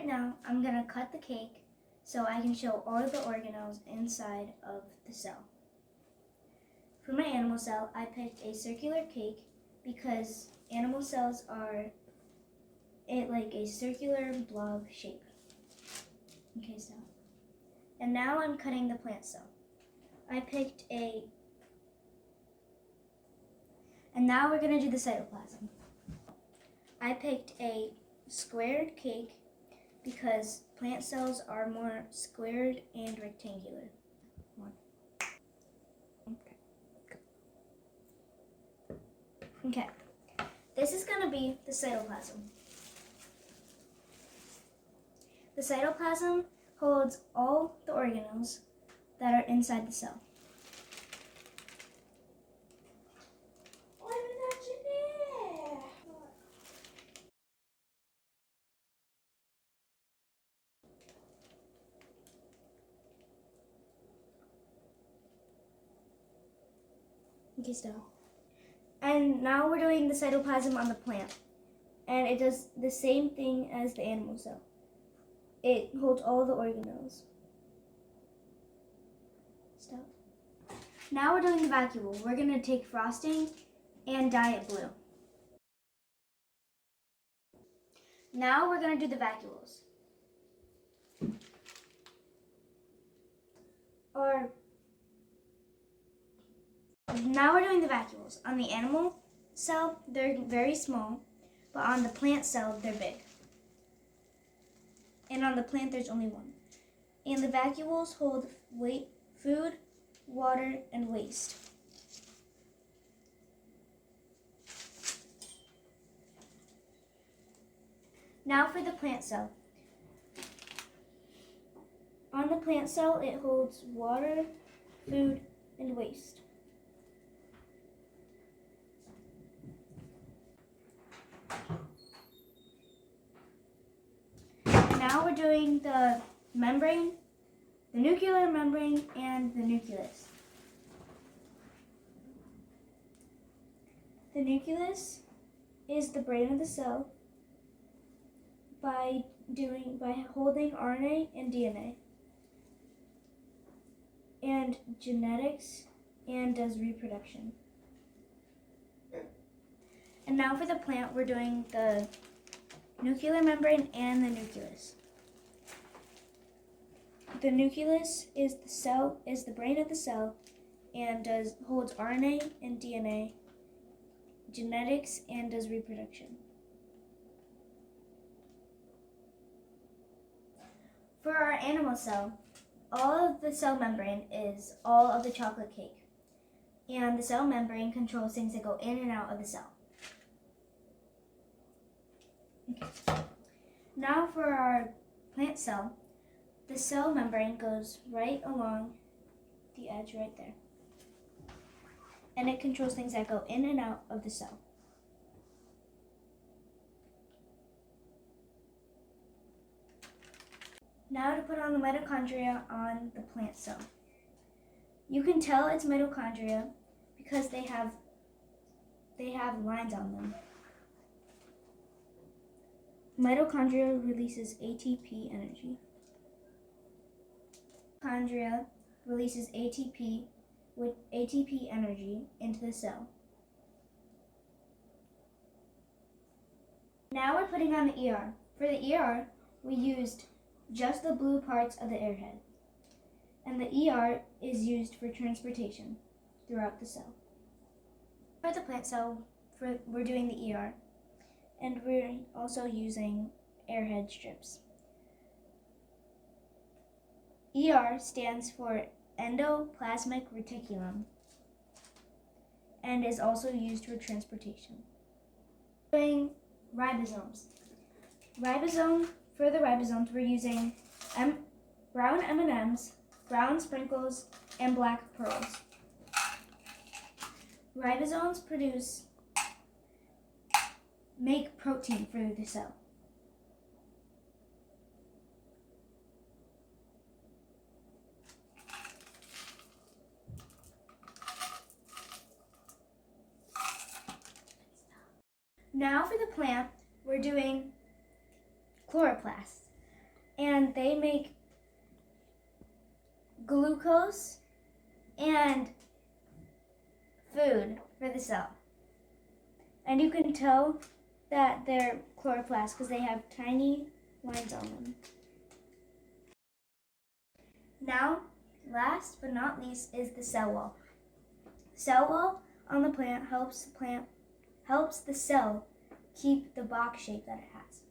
right now, I'm going to cut the cake so I can show all of the organelles inside of the cell. For my animal cell, I picked a circular cake because animal cells are like a circular blob shape. Okay, so. And now I'm cutting the plant cell. And now we're going to do the cytoplasm. I picked a squared cake because plant cells are more squared and rectangular. Okay, this is going to be the cytoplasm. The cytoplasm holds all the organelles that are inside the cell. Okay, stop. And now we're doing the cytoplasm on the plant. And it does the same thing as the animal cell. It holds all the organelles. Stop. Now we're doing the vacuole. We're going to take frosting and dye it blue. Now we're going to do the vacuoles. Now we're doing the vacuoles. On the animal cell, they're very small, but on the plant cell, they're big. And on the plant, there's only one. And the vacuoles hold food, water, and waste. Now for the plant cell. On the plant cell, it holds water, food, and waste. Now we're doing the membrane, the nuclear membrane, and the nucleus. The nucleus is the brain of the cell by holding RNA and DNA, and genetics, and does reproduction. And now for the plant, we're doing the nuclear membrane and the nucleus. The nucleus is the brain of the cell, and holds RNA and DNA, genetics, and does reproduction. For our animal cell, all of the cell membrane is all of the chocolate cake, and the cell membrane controls things that go in and out of the cell. Okay. Now for our plant cell, the cell membrane goes right along the edge right there, and it controls things that go in and out of the cell. Now to put on the mitochondria on the plant cell. You can tell it's mitochondria because they have lines on them. Mitochondria releases ATP energy. Mitochondria releases ATP energy into the cell. Now we're putting on the ER. For the ER, we used just the blue parts of the airhead. And the ER is used for transportation throughout the cell. For the plant cell, we're doing the ER. And we're also using airhead strips. ER stands for endoplasmic reticulum and is also used for transportation. Doing ribosomes. For the ribosomes, we're using brown M&Ms, brown sprinkles, and black pearls. Ribosomes make protein for the cell. Now for the plant, we're doing chloroplasts. and they make glucose and food for the cell. And you can tell that they're chloroplasts because they have tiny lines on them. Now, last but not least is the cell wall. The cell wall on the plant helps the cell keep the box shape that it has.